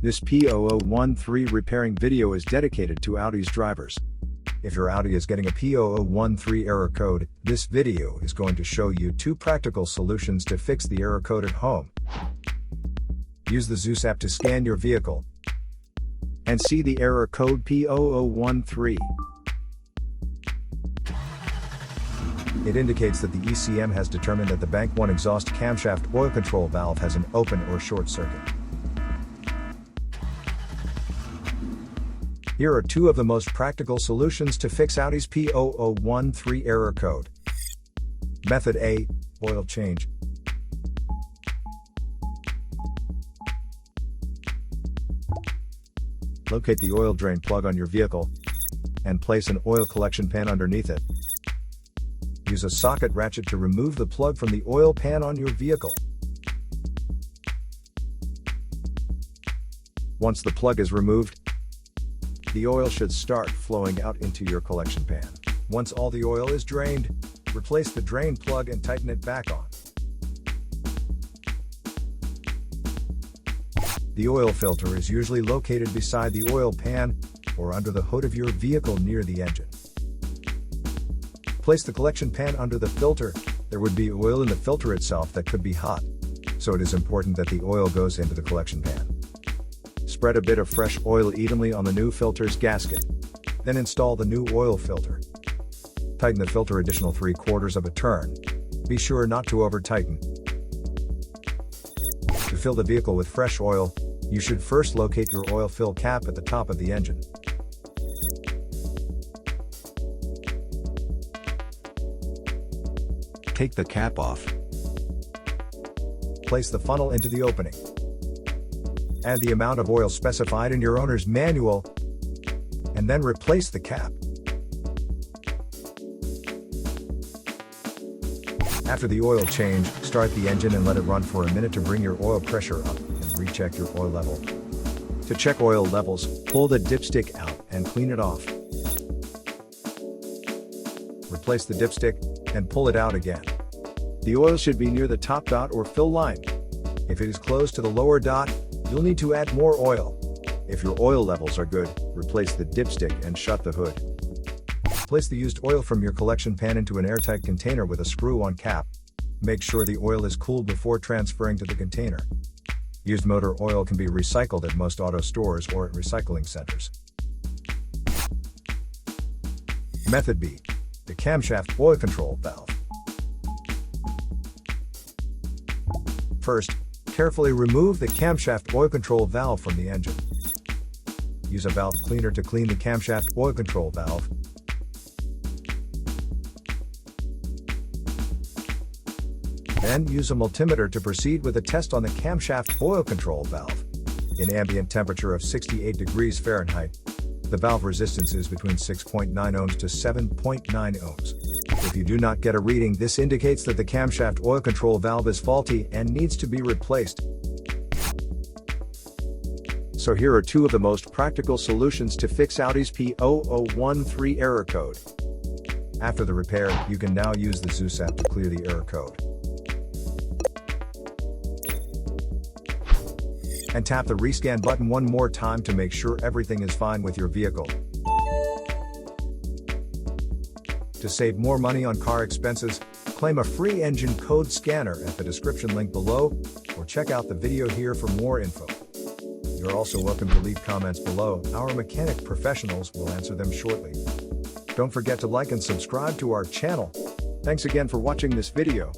This P0013 repairing video is dedicated to Audi's drivers. If your Audi is getting a P0013 error code, this video is going to show you 2 practical solutions to fix the error code at home. Use the Zeus app to scan your vehicle and see the error code P0013. It indicates that the ECM has determined that the Bank 1 exhaust camshaft oil control valve has an open or short circuit. Here are 2 of the most practical solutions to fix Audi's P0013 error code. Method A, oil change. Locate the oil drain plug on your vehicle and place an oil collection pan underneath it. Use a socket ratchet to remove the plug from the oil pan on your vehicle. Once the plug is removed, the oil should start flowing out into your collection pan. Once all the oil is drained, replace the drain plug and tighten it back on. The oil filter is usually located beside the oil pan or under the hood of your vehicle near the engine. Place the collection pan under the filter. There would be oil in the filter itself that could be hot, so it is important that the oil goes into the collection pan. Spread a bit of fresh oil evenly on the new filter's gasket. Then install the new oil filter. Tighten the filter additional 3/4 of a turn. Be sure not to over-tighten. To fill the vehicle with fresh oil, you should first locate your oil fill cap at the top of the engine. Take the cap off. Place the funnel into the opening. Add the amount of oil specified in your owner's manual, and then replace the cap. After the oil change, start the engine and let it run for a minute to bring your oil pressure up and recheck your oil level. To check oil levels, pull the dipstick out and clean it off. Replace the dipstick and pull it out again. The oil should be near the top dot or fill line. If it is close to the lower dot, you'll need to add more oil. If your oil levels are good, replace the dipstick and shut the hood. Place the used oil from your collection pan into an airtight container with a screw-on cap. Make sure the oil is cooled before transferring to the container. Used motor oil can be recycled at most auto stores or at recycling centers. Method B, the camshaft oil control valve. First, carefully remove the camshaft oil control valve from the engine. Use a valve cleaner to clean the camshaft oil control valve. Then use a multimeter to proceed with a test on the camshaft oil control valve. In ambient temperature of 68 degrees Fahrenheit, the valve resistance is between 6.9 ohms to 7.9 ohms. If you do not get a reading, this indicates that the camshaft oil control valve is faulty and needs to be replaced. So here are 2 of the most practical solutions to fix Audi's P0013 error code. After the repair, you can now use the Zeus app to clear the error code. And tap the rescan button one more time to make sure everything is fine with your vehicle. To save more money on car expenses, claim a free engine code scanner at the description link below, or check out the video here for more info. You're also welcome to leave comments below. Our mechanic professionals will answer them shortly. Don't forget to like and subscribe to our channel. Thanks again for watching this video.